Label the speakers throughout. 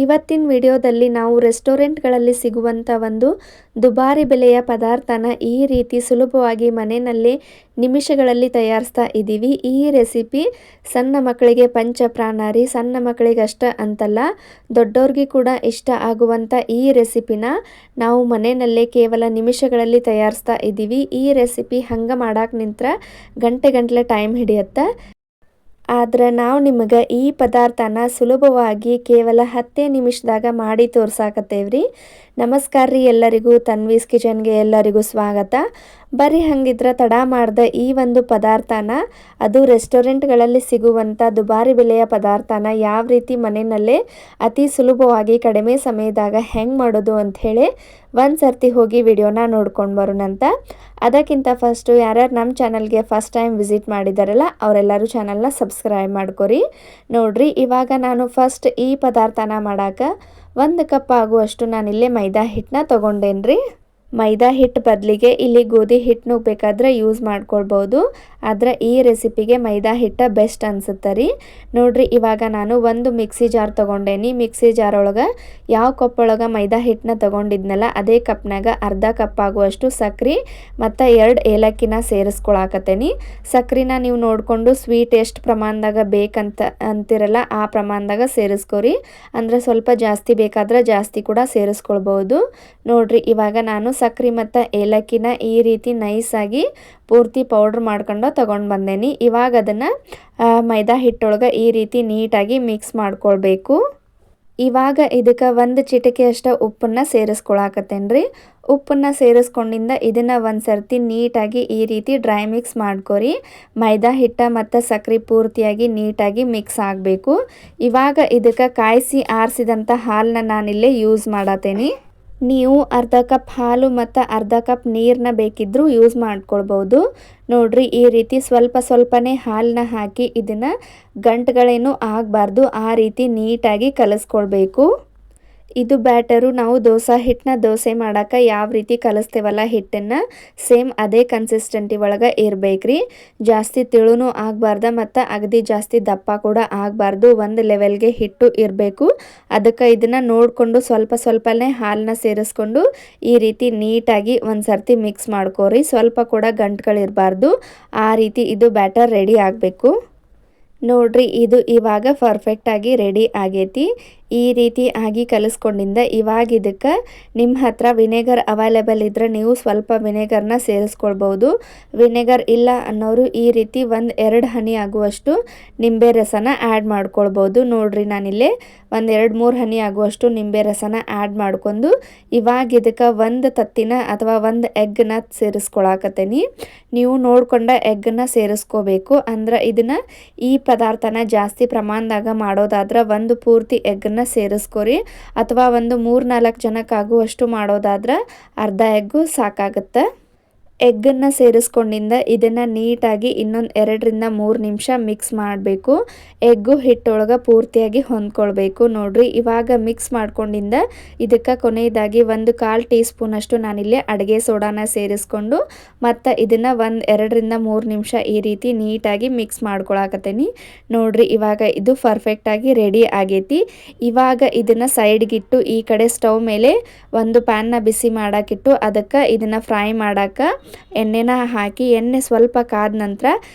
Speaker 1: ಇವತ್ತಿನ ವಿಡಿಯೋದಲ್ಲಿ ನಾವು ರೆಸ್ಟೋರೆಂಟ್ಗಳಲ್ಲಿ ಸಿಗುವಂಥ ಒಂದು ದುಬಾರಿ ಬೆಲೆಯ ಪದಾರ್ಥನ ಈ ರೀತಿ ಸುಲಭವಾಗಿ ಮನೆಯಲ್ಲೇ ನಿಮಿಷಗಳಲ್ಲಿ ತಯಾರಿಸ್ತಾ ಇದ್ದೀವಿ. ಈ ರೆಸಿಪಿ ಸಣ್ಣ ಮಕ್ಕಳಿಗೆ ಪಂಚಪ್ರಾಣ ಸಣ್ಣ ಮಕ್ಕಳಿಗಷ್ಟ ಅಂತಲ್ಲ, ದೊಡ್ಡವ್ರಿಗೆ ಕೂಡ ಇಷ್ಟ ಆಗುವಂಥ ಈ ರೆಸಿಪಿನ ನಾವು ಮನೆಯಲ್ಲೇ ಕೇವಲ ನಿಮಿಷಗಳಲ್ಲಿ ತಯಾರಿಸ್ತಾ ಇದ್ದೀವಿ. ಈ ರೆಸಿಪಿ ಹಂಗೆ ಮಾಡಕ್ಕೆ ನಿಂತ್ರೆ ಗಂಟೆ ಟೈಮ್ ಹಿಡಿಯುತ್ತೆ. ಆದ್ರೆ ನಾವು ನಿಮಗೆ ಈ ಪದಾರ್ಥನ ಸುಲಭವಾಗಿ ಕೇವಲ 10 ನಿಮಿಷದಾಗ ಮಾಡಿ ತೋರ್ಸಾಕತ್ತೇವ್ರಿ. ನಮಸ್ಕಾರ ರೀ ಎಲ್ಲರಿಗೂ, ತನ್ವೀಸ್ ಕಿಚನ್ಗೆ ಎಲ್ಲರಿಗೂ ಸ್ವಾಗತ. ಬರೀ ಹಂಗಿದ್ರೆ ತಡ ಮಾಡ್ದೆ ಈ ಒಂದು ಪದಾರ್ಥನ, ಅದು ರೆಸ್ಟೋರೆಂಟ್ಗಳಲ್ಲಿ ಸಿಗುವಂಥ ದುಬಾರಿ ಬೆಲೆಯ ಪದಾರ್ಥನ ಯಾವ ರೀತಿ ಮನೆಯಲ್ಲೇ ಅತಿ ಸುಲಭವಾಗಿ ಕಡಿಮೆ ಸಮಯದಾಗ ಹೆಂಗೆ ಮಾಡೋದು ಅಂಥೇಳಿ ಒಂದು ಸರ್ತಿ ಹೋಗಿ ವಿಡಿಯೋನ ನೋಡ್ಕೊಂಡು ಬರೋಣಂತ. ಅದಕ್ಕಿಂತ ಫಸ್ಟು ಯಾರ್ಯಾರು ನಮ್ಮ ಚಾನಲ್ಗೆ ಫಸ್ಟ್ ಟೈಮ್ ವಿಸಿಟ್ ಮಾಡಿದಾರಲ್ಲ ಅವರೆಲ್ಲರೂ ಚಾನಲ್ನ ಸಬ್ಸ್ಕ್ರೈಬ್ ಮಾಡ್ಕೊರಿ. ನೋಡ್ರಿ, ಇವಾಗ ನಾನು ಫಸ್ಟ್ ಈ ಪದಾರ್ಥನ ಮಾಡೋಕೆ 1 ಕಪ್ ಆಗುವಷ್ಟು ನಾನಿಲ್ಲೇ ಮೈದಾ ಹಿಟ್ಟನ್ನ ತೊಗೊಂಡೇನ್ರಿ. ಮೈದಾ ಹಿಟ್ಟು ಬದಲಿಗೆ ಇಲ್ಲಿ ಗೋಧಿ ಹಿಟ್ಟನ್ನು ಬೇಕಾದ್ರೆ ಯೂಸ್ ಮಾಡ್ಕೊಳ್ಬೋದು, ಆದರೆ ಈ ರೆಸಿಪಿಗೆ ಮೈದಾ ಹಿಟ್ಟು ಬೆಸ್ಟ್ ಅನ್ಸುತ್ತೆ ರೀ. ನೋಡ್ರಿ, ಇವಾಗ ನಾನು ಒಂದು ಮಿಕ್ಸಿ ಜಾರ್ ತೊಗೊಂಡೇನಿ. ಮಿಕ್ಸಿ ಜಾರ್ ಒಳಗೆ ಯಾವ ಕಪ್ ಒಳಗೆ ಮೈದಾ ಹಿಟ್ಟನ್ನ ತೊಗೊಂಡಿದ್ನಲ್ಲ ಅದೇ ಕಪ್ನಾಗ ಅರ್ಧ ಕಪ್ ಆಗುವಷ್ಟು ಸಕ್ರೆ ಮತ್ತು 2 ಏಲಕ್ಕಿನ ಸೇರಿಸ್ಕೊಳಕತ್ತೇನಿ. ಸಕ್ರೆನ ನೀವು ನೋಡಿಕೊಂಡು ಸ್ವೀಟ್ ಎಷ್ಟು ಪ್ರಮಾಣದಾಗ ಬೇಕಂತ ಅಂತಿರಲ್ಲ ಆ ಪ್ರಮಾಣದಾಗ ಸೇರಿಸ್ಕೊರಿ. ಅಂದರೆ ಸ್ವಲ್ಪ ಜಾಸ್ತಿ ಬೇಕಾದ್ರೆ ಜಾಸ್ತಿ ಕೂಡ ಸೇರಿಸ್ಕೊಳ್ಬೋದು. ನೋಡ್ರಿ, ಇವಾಗ ನಾನು ಸಕ್ರೆ ಮತ್ತು ಏಲಕ್ಕಿನ ಈ ರೀತಿ ನೈಸಾಗಿ ಪೂರ್ತಿ ಪೌಡ್ರ್ ಮಾಡ್ಕೊಂಡು ತೊಗೊಂಡು ಬಂದೇನಿ. ಇವಾಗ ಅದನ್ನು ಮೈದಾ ಹಿಟ್ಟೊಳಗೆ ಈ ರೀತಿ ನೀಟಾಗಿ ಮಿಕ್ಸ್ ಮಾಡ್ಕೊಳ್ಬೇಕು. ಇವಾಗ ಇದಕ್ಕೆ 1 ಚಿಟಿಕೆ ಅಷ್ಟು ಉಪ್ಪನ್ನು ಸೇರಿಸ್ಕೊಳಕತ್ತೇನೆ ರೀ. ಉಪ್ಪನ್ನು ಸೇರಿಸ್ಕೊಂಡಿಂದ ಇದನ್ನು ಒಂದು ಸರ್ತಿ ನೀಟಾಗಿ ಈ ರೀತಿ ಡ್ರೈ ಮಿಕ್ಸ್ ಮಾಡ್ಕೊರಿ. ಮೈದಾ ಹಿಟ್ಟು ಮತ್ತು ಸಕ್ರೆ ಪೂರ್ತಿಯಾಗಿ ನೀಟಾಗಿ ಮಿಕ್ಸ್ ಆಗಬೇಕು. ಇವಾಗ ಇದಕ್ಕೆ ಕಾಯಿಸಿ ಆರಿಸಿದಂಥ ಹಾಲನ್ನ ನಾನಿಲ್ಲೇ ಯೂಸ್ ಮಾಡತ್ತೇನೆ. ನೀವು ಅರ್ಧ ಕಪ್ ಹಾಲು ಮತ್ತು ಅರ್ಧ ಕಪ್ ನೀರನ್ನ ಬೇಕಿದ್ದರೂ ಯೂಸ್ ಮಾಡ್ಕೊಳ್ಬೋದು. ನೋಡ್ರಿ, ಈ ರೀತಿ ಸ್ವಲ್ಪನೇ ಹಾಲನ್ನ ಹಾಕಿ ಇದನ್ನು ಗಂಟುಗಳೇನು ಆಗಬಾರ್ದು ಆ ರೀತಿ ನೀಟಾಗಿ ಕಲಿಸ್ಕೊಳ್ಬೇಕು. ಇದು ಬ್ಯಾಟರು ನಾವು ದೋಸೆ ಮಾಡೋಕೆ ಯಾವ ರೀತಿ ಕಲಿಸ್ತೇವಲ್ಲ ಹಿಟ್ಟನ್ನು, ಸೇಮ್ ಅದೇ ಕನ್ಸಿಸ್ಟೆಂಟಿ ಒಳಗೆ ಇರಬೇಕ್ರಿ. ಜಾಸ್ತಿ ತಿಳುನೂ ಆಗಬಾರ್ದು ಮತ್ತು ಅಗದಿ ಜಾಸ್ತಿ ದಪ್ಪ ಕೂಡ ಆಗಬಾರ್ದು, ಒಂದು ಲೆವೆಲ್ಗೆ ಹಿಟ್ಟು ಇರಬೇಕು. ಅದಕ್ಕೆ ಇದನ್ನು ನೋಡಿಕೊಂಡು ಸ್ವಲ್ಪನೇ ಹಾಲನ್ನ ಸೇರಿಸ್ಕೊಂಡು ಈ ರೀತಿ ನೀಟಾಗಿ ಒಂದು ಸರ್ತಿ ಮಿಕ್ಸ್ ಮಾಡ್ಕೋರಿ. ಸ್ವಲ್ಪ ಕೂಡ ಗಂಟುಗಳಿರಬಾರ್ದು, ಆ ರೀತಿ ಇದು ಬ್ಯಾಟರ್ ರೆಡಿ ಆಗಬೇಕು. ನೋಡ್ರಿ, ಇದು ಇವಾಗ ಪರ್ಫೆಕ್ಟಾಗಿ ರೆಡಿ ಆಗೈತಿ. ಈ ರೀತಿ ಆಗಿ ಕಲಿಸ್ಕೊಂಡಿಂದ ಇವಾಗ ಇದಕ್ಕೆ ನಿಮ್ಮ ಹತ್ರ ವಿನೆಗರ್ ಅವೈಲೇಬಲ್ ಇದ್ದರೆ ನೀವು ಸ್ವಲ್ಪ ವಿನೆಗರ್ನ ಸೇರಿಸ್ಕೊಳ್ಬೋದು. ವಿನೆಗರ್ ಇಲ್ಲ ಅನ್ನೋರು ಈ ರೀತಿ 1-2 ಹನಿ ಆಗುವಷ್ಟು ನಿಂಬೆ ರಸನ ಆ್ಯಡ್ ಮಾಡ್ಕೊಳ್ಬೋದು. ನೋಡ್ರಿ, ನಾನಿಲ್ಲೇ 1-2-3 ಹನಿ ಆಗುವಷ್ಟು ನಿಂಬೆ ರಸನ ಆ್ಯಡ್ ಮಾಡ್ಕೊಂಡು ಇವಾಗ ಇದಕ್ಕೆ 1 ತತ್ತಿನ ಅಥವಾ 1 ಎಗ್ಗನ್ನ ಸೇರಿಸ್ಕೊಳಕತ್ತೇನಿ. ನೀವು ನೋಡ್ಕೊಂಡ ಎಗ್ಗನ್ನ ಸೇರಿಸ್ಕೋಬೇಕು. ಅಂದ್ರೆ ಇದನ್ನು ಈ ಪದಾರ್ಥನ ಜಾಸ್ತಿ ಪ್ರಮಾಣದಾಗ ಮಾಡೋದಾದ್ರೆ 1 ಪೂರ್ತಿ ಎಗ್ಗನ್ನ ಸೇರಿಸ್ಕೊರಿ. ಅಥವಾ ಒಂದು 3-4 ಜನಕ್ಕಾಗುವಷ್ಟು ಮಾಡೋದಾದ್ರೆ ಅರ್ಧ ಎಗ್ಗು ಸಾಕಾಗುತ್ತೆ. ಎಗ್ಗನ್ನು ಸೇರಿಸ್ಕೊಂಡಿಂದ ಇದನ್ನು ನೀಟಾಗಿ ಇನ್ನೊಂದು 2-3 ನಿಮಿಷ ಮಿಕ್ಸ್ ಮಾಡಬೇಕು. ಎಗ್ಗು ಹಿಟ್ಟೊಳಗೆ ಪೂರ್ತಿಯಾಗಿ ಹೊಂದ್ಕೊಳ್ಬೇಕು. ನೋಡ್ರಿ, ಇವಾಗ ಮಿಕ್ಸ್ ಮಾಡ್ಕೊಂಡಿಂದ ಇದಕ್ಕೆ ಕೊನೆಯದಾಗಿ 1/4 ಟೀ ಸ್ಪೂನಷ್ಟು ನಾನಿಲ್ಲಿ ಅಡುಗೆ ಸೋಡಾನ ಸೇರಿಸ್ಕೊಂಡು ಮತ್ತು ಇದನ್ನು 2-3 ನಿಮಿಷ ಈ ರೀತಿ ನೀಟಾಗಿ ಮಿಕ್ಸ್ ಮಾಡ್ಕೊಳಕತ್ತೇನಿ. ನೋಡ್ರಿ, ಇವಾಗ ಇದು ಪರ್ಫೆಕ್ಟಾಗಿ ರೆಡಿ ಆಗೈತಿ. ಇವಾಗ ಇದನ್ನು ಸೈಡ್ಗಿಟ್ಟು ಈ ಕಡೆ ಸ್ಟವ್ ಮೇಲೆ ಒಂದು ಪ್ಯಾನ್ನ ಬಿಸಿ ಮಾಡೋಕ್ಕಿಟ್ಟು ಅದಕ್ಕೆ ಇದನ್ನು ಫ್ರೈ ಮಾಡೋಕ್ಕೆ ಎಣ್ಣೆನ ಹಾಕಿ ಎಣ್ಣೆ ಸ್ವಲ್ಪ ಕಾದ ನಂತರ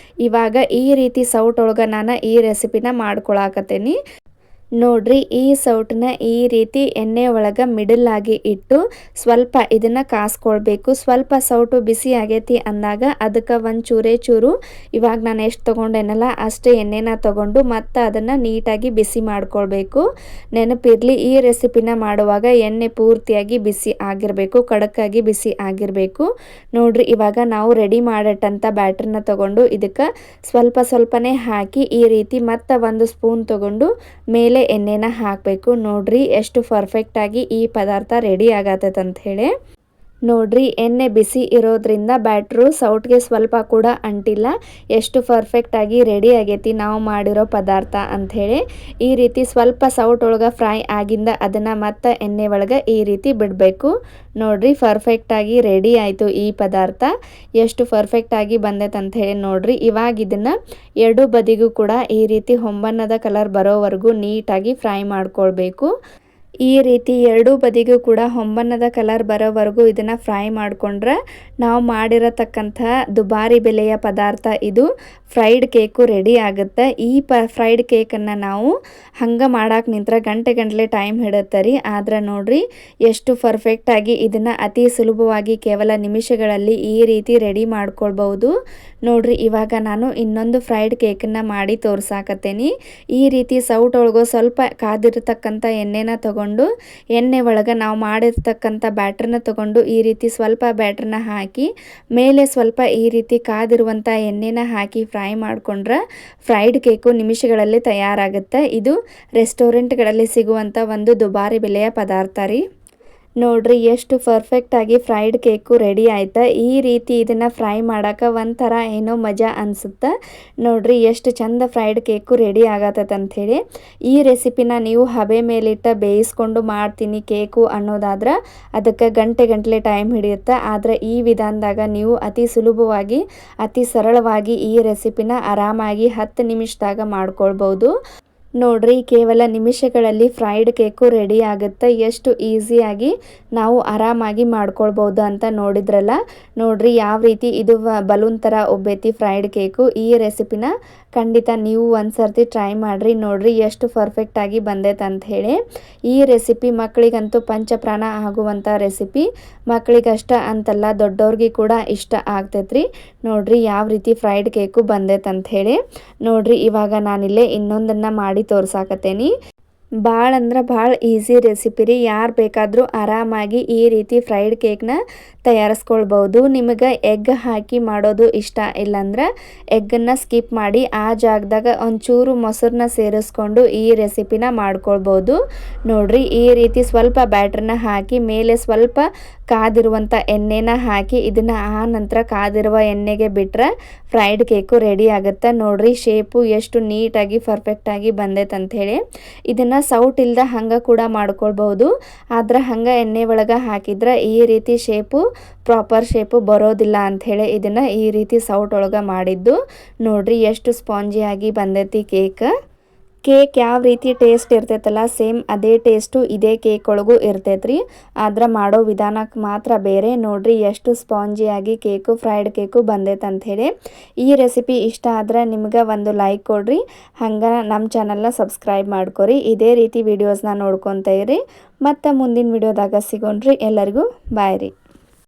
Speaker 1: ಇವಾಗ ಈ ರೀತಿ ಸೌಟೊಳಗೆ ನಾನು ಈ ರೆಸಿಪಿನ ಮಾಡ್ಕೊಳಕತ್ತೇನಿ. ನೋಡ್ರಿ, ಈ ಸೌಟನ್ನ ಈ ರೀತಿ ಎಣ್ಣೆ ಒಳಗೆ ಮಿಡಲ್ ಆಗಿ ಇಟ್ಟು ಸ್ವಲ್ಪ ಇದನ್ನು ಕಾಸ್ಕೊಳ್ಬೇಕು. ಸ್ವಲ್ಪ ಸೌಟು ಬಿಸಿ ಆಗೈತಿ ಅಂದಾಗ ಅದಕ್ಕೆ ಚೂರು ಇವಾಗ ನಾನು ಎಷ್ಟು ತೊಗೊಂಡೇನಲ್ಲ ಅಷ್ಟೇ ಎಣ್ಣೆನ ತೊಗೊಂಡು ಮತ್ತು ಅದನ್ನು ನೀಟಾಗಿ ಬಿಸಿ ಮಾಡ್ಕೊಳ್ಬೇಕು. ನೆನಪಿರಲಿ, ಈ ರೆಸಿಪಿನ ಮಾಡುವಾಗ ಎಣ್ಣೆ ಪೂರ್ತಿಯಾಗಿ ಬಿಸಿ ಆಗಿರಬೇಕು, ಕಡಕ್ಕಾಗಿ ಬಿಸಿ ಆಗಿರಬೇಕು. ನೋಡ್ರಿ, ಇವಾಗ ನಾವು ರೆಡಿ ಮಾಡಿಟ್ಟಂಥ ಬ್ಯಾಟರ್ನ ತೊಗೊಂಡು ಇದಕ್ಕೆ ಸ್ವಲ್ಪನೇ ಹಾಕಿ ಈ ರೀತಿ ಮತ್ತು 1 ಸ್ಪೂನ್ ತೊಗೊಂಡು ಮೇಲೆ ಎಣ್ಣೆನ ಹಾಕಬೇಕು. ನೋಡ್ರಿ, ಎಷ್ಟು ಪರ್ಫೆಕ್ಟಾಗಿ ಈ ಪದಾರ್ಥ ರೆಡಿ ಆಗತ್ತೈತೆ ಅಂತ ಹೇಳಿ. ನೋಡ್ರಿ, ಎಣ್ಣೆ ಬಿಸಿ ಇರೋದ್ರಿಂದ ಬ್ಯಾಟ್ರು ಸೌಟ್ಗೆ ಸ್ವಲ್ಪ ಕೂಡ ಅಂಟಿಲ್ಲ. ಎಷ್ಟು ಪರ್ಫೆಕ್ಟಾಗಿ ರೆಡಿ ಆಗೈತಿ ನಾವು ಮಾಡಿರೋ ಪದಾರ್ಥ ಅಂಥೇಳಿ. ಈ ರೀತಿ ಸ್ವಲ್ಪ ಸೌಟ್ ಒಳಗೆ ಫ್ರೈ ಆಗಿಂದ ಅದನ್ನು ಮತ್ತೆ ಎಣ್ಣೆ ಒಳಗೆ ಈ ರೀತಿ ಬಿಡಬೇಕು. ನೋಡ್ರಿ, ಪರ್ಫೆಕ್ಟಾಗಿ ರೆಡಿ ಆಯಿತು ಈ ಪದಾರ್ಥ. ಎಷ್ಟು ಪರ್ಫೆಕ್ಟಾಗಿ ಬಂದೈತೆ ಅಂಥೇಳಿ ನೋಡ್ರಿ. ಇವಾಗ ಇದನ್ನು 2 ಬದಿಗೂ ಕೂಡ ಈ ರೀತಿ ಹೊಂಬಣ್ಣದ ಕಲರ್ ಬರೋವರೆಗೂ ನೀಟಾಗಿ ಫ್ರೈ ಮಾಡ್ಕೊಳ್ಬೇಕು. ಈ ರೀತಿ ಎರಡೂ ಬದಿಗೂ ಕೂಡ ಹೊಂಬಣ್ಣದ ಕಲರ್ ಬರೋವರೆಗೂ ಇದನ್ನು ಫ್ರೈ ಮಾಡಿಕೊಂಡ್ರೆ ನಾವು ಮಾಡಿರತಕ್ಕಂಥ ದುಬಾರಿ ಬೆಲೆಯ ಪದಾರ್ಥ ಇದು ಫ್ರೈಡ್ ಕೇಕು ರೆಡಿ ಆಗುತ್ತೆ. ಈ ಫ್ರೈಡ್ ಕೇಕನ್ನು ನಾವು ಹಂಗೆ ಮಾಡಕ್ಕೆ ನಿಂತ್ರೆ ಗಂಟೆ ಟೈಮ್ ಹಿಡಿಯುತ್ತೆ ರೀ. ಆದ್ರೆ ನೋಡ್ರಿ ಎಷ್ಟು ಪರ್ಫೆಕ್ಟಾಗಿ ಇದನ್ನು ಅತಿ ಸುಲಭವಾಗಿ ಕೇವಲ ನಿಮಿಷಗಳಲ್ಲಿ ಈ ರೀತಿ ರೆಡಿ ಮಾಡ್ಕೊಳ್ಬಹುದು. ನೋಡ್ರಿ ಇವಾಗ ನಾನು ಇನ್ನೊಂದು ಫ್ರೈಡ್ ಕೇಕನ್ನು ಮಾಡಿ ತೋರ್ಸಾಕತ್ತೇನಿ. ಈ ರೀತಿ ಸೌಟ್ ಒಳಗೋ ಸ್ವಲ್ಪ ಕಾದಿರತಕ್ಕಂಥ ಎಣ್ಣೆನ ತಗೊಂಡು ಎಣ್ಣೆ ಒಳಗೆ ನಾವು ಮಾಡಿರ್ತಕ್ಕಂಥ ಬ್ಯಾಟ್ರನ್ನ ತಗೊಂಡು ಈ ರೀತಿ ಸ್ವಲ್ಪ ಬ್ಯಾಟ್ರನ್ನ ಹಾಕಿ ಮೇಲೆ ಸ್ವಲ್ಪ ಈ ರೀತಿ ಕಾದಿರುವಂಥ ಎಣ್ಣೆನ ಹಾಕಿ ಫ್ರೈ ಮಾಡಿಕೊಂಡ್ರೆ ಫ್ರೈಡ್ ಕೇಕು ನಿಮಿಷಗಳಲ್ಲಿ ತಯಾರಾಗುತ್ತೆ. ಇದು ರೆಸ್ಟೋರೆಂಟ್ಗಳಲ್ಲಿ ಸಿಗುವಂಥ ಒಂದು ದುಬಾರಿ ಬೆಲೆಯ ಪದಾರ್ಥ ರೀ. ನೋಡ್ರಿ ಎಷ್ಟು ಪರ್ಫೆಕ್ಟಾಗಿ ಫ್ರೈಡ್ ಕೇಕು ರೆಡಿ ಆಯ್ತು. ಈ ರೀತಿ ಇದನ್ನು ಫ್ರೈ ಮಾಡೋಕೆ ಒಂಥರ ಏನೋ ಮಜಾ ಅನಿಸುತ್ತೆ. ನೋಡ್ರಿ ಎಷ್ಟು ಚಂದ ಫ್ರೈಡ್ ಕೇಕು ರೆಡಿ ಆಗತ್ತೈತೆ ಅಂಥೇಳಿ. ಈ ರೆಸಿಪಿನ ನೀವು ಹಬೆ ಮೇಲಿಟ್ಟು ಬೇಯಿಸ್ಕೊಂಡು ಮಾಡ್ತೀನಿ ಕೇಕು ಅನ್ನೋದಾದ್ರೆ ಅದಕ್ಕೆ ಗಂಟೆ ಟೈಮ್ ಹಿಡಿಯುತ್ತೆ. ಆದರೆ ಈ ವಿಧಾನದಾಗ ನೀವು ಅತಿ ಸುಲಭವಾಗಿ ಅತಿ ಸರಳವಾಗಿ ಈ ರೆಸಿಪಿನ ಆರಾಮಾಗಿ 10 ನಿಮಿಷದಾಗ ಮಾಡ್ಕೊಳ್ಬೋದು. ನೋಡ್ರಿ ಕೇವಲ ನಿಮಿಷಗಳಲ್ಲಿ ಫ್ರೈಡ್ ಕೇಕು ರೆಡಿ ಆಗುತ್ತೆ. ಎಷ್ಟು ಈಸಿಯಾಗಿ ನಾವು ಆರಾಮಾಗಿ ಮಾಡ್ಕೊಳ್ಬೋದು ಅಂತ ನೋಡಿದ್ರಲ್ಲ. ನೋಡ್ರಿ ಯಾವ ರೀತಿ ಇದು ಬಲೂನ್ ಥರ ಉಬ್ಬೈತಿ ಫ್ರೈಡ್ ಕೇಕು. ಈ ರೆಸಿಪಿನ ಖಂಡಿತ ನೀವು ಒಂದ್ಸರ್ತಿ ಟ್ರೈ ಮಾಡಿರಿ. ನೋಡ್ರಿ ಎಷ್ಟು ಪರ್ಫೆಕ್ಟಾಗಿ ಬಂದೈತೆ ಅಂತ ಹೇಳಿ. ಈ ರೆಸಿಪಿ ಮಕ್ಕಳಿಗಂತೂ ಪಂಚಪ್ರಾಣ ಆಗುವಂಥ ರೆಸಿಪಿ. ಮಕ್ಕಳಿಗಷ್ಟ ಅಂತಲ್ಲ ದೊಡ್ಡವ್ರಿಗೆ ಕೂಡ ಇಷ್ಟ ಆಗ್ತೈತ್ರಿ. ನೋಡ್ರಿ ಯಾವ ರೀತಿ ಫ್ರೈಡ್ ಕೇಕು ಬಂದೈತೆ ಅಂತ ಹೇಳಿ. ನೋಡ್ರಿ ಇವಾಗ ನಾನಿಲ್ಲೇ ಇನ್ನೊಂದನ್ನು ಮಾಡಿ ತೋರ್ಸಾಕತ್ತೇನಿ. ಭಾಳ ಅಂದ್ರೆ ಭಾಳ ಈಸಿ ರೆಸಿಪಿ ರೀ. ಯಾರು ಬೇಕಾದರೂ ಆರಾಮಾಗಿ ಈ ರೀತಿ ಫ್ರೈಡ್ ಕೇಕ್ನ ತಯಾರಿಸ್ಕೊಳ್ಬೋದು. ನಿಮಗೆ ಎಗ್ ಹಾಕಿ ಮಾಡೋದು ಇಷ್ಟ ಇಲ್ಲಾಂದ್ರೆ ಎಗ್ಗನ್ನು ಸ್ಕಿಪ್ ಮಾಡಿ ಆ ಜಾಗದಾಗ ಒಂಚೂರು ಮೊಸರನ್ನ ಸೇರಿಸ್ಕೊಂಡು ಈ ರೆಸಿಪಿನ ಮಾಡ್ಕೊಳ್ಬೋದು. ನೋಡ್ರಿ ಈ ರೀತಿ ಸ್ವಲ್ಪ ಬ್ಯಾಟ್ರನ್ನ ಹಾಕಿ ಮೇಲೆ ಸ್ವಲ್ಪ ಕಾದಿರುವಂಥ ಎಣ್ಣೆನ ಹಾಕಿ ಇದನ್ನು ಆ ನಂತರ ಕಾದಿರುವ ಎಣ್ಣೆಗೆ ಬಿಟ್ಟರೆ ಫ್ರೈಡ್ ಕೇಕು ರೆಡಿ ಆಗುತ್ತೆ. ನೋಡ್ರಿ ಶೇಪು ಎಷ್ಟು ನೀಟಾಗಿ ಪರ್ಫೆಕ್ಟಾಗಿ ಬಂದೈತೆ ಅಂಥೇಳಿ. ಇದನ್ನು ಸೌಟ್ ಇಲ್ಲದೆ ಹಂಗೆ ಕೂಡ ಮಾಡ್ಕೊಳ್ಬಹುದು. ಆದ್ರೆ ಹಂಗೆ ಎಣ್ಣೆ ಒಳಗೆ ಹಾಕಿದ್ರೆ ಈ ರೀತಿ ಶೇಪು ಪ್ರಾಪರ್ ಶೇಪು ಬರೋದಿಲ್ಲ ಅಂಥೇಳಿ ಇದನ್ನು ಈ ರೀತಿ ಸೌಟ್ ಒಳಗೆ ಮಾಡಿದ್ದು. ನೋಡ್ರಿ ಎಷ್ಟು ಸ್ಪಾಂಜಿಯಾಗಿ ಬಂದೈತಿ ಕೇಕ್. ಕೇಕ್ ಯಾವ ರೀತಿ ಟೇಸ್ಟ್ ಇರ್ತೈತಲ್ಲ ಸೇಮ್ ಅದೇ ಟೇಸ್ಟು ಇದೇ ಕೇಕ್ ಒಳಗೂ ಇರ್ತೈತ್ರಿ. ಆದ್ರೆ ಮಾಡೋ ವಿಧಾನಕ್ಕೆ ಮಾತ್ರ ಬೇರೆ. ನೋಡ್ರಿ ಎಷ್ಟು ಸ್ಪಾಂಜಿಯಾಗಿ ಕೇಕು ಫ್ರೈಡ್ ಕೇಕು ಬಂದೈತೆ ಅಂಥೇಳಿ. ಈ ರೆಸಿಪಿ ಇಷ್ಟ ಆದರೆ ನಿಮ್ಗೆ ಒಂದು ಲೈಕ್ ಕೊಡ್ರಿ. ಹಂಗೆ ನಮ್ಮ ಚಾನಲ್ನ ಸಬ್ಸ್ಕ್ರೈಬ್ ಮಾಡ್ಕೊರಿ. ಇದೇ ರೀತಿ ವಿಡಿಯೋಸ್ನ ನೋಡ್ಕೊತ ಇರಿ. ಮತ್ತು ಮುಂದಿನ ವಿಡಿಯೋದಾಗ ಸಿಗೋಣ್ರಿ. ಎಲ್ಲರಿಗೂ ಬಾಯ್ ರೀ.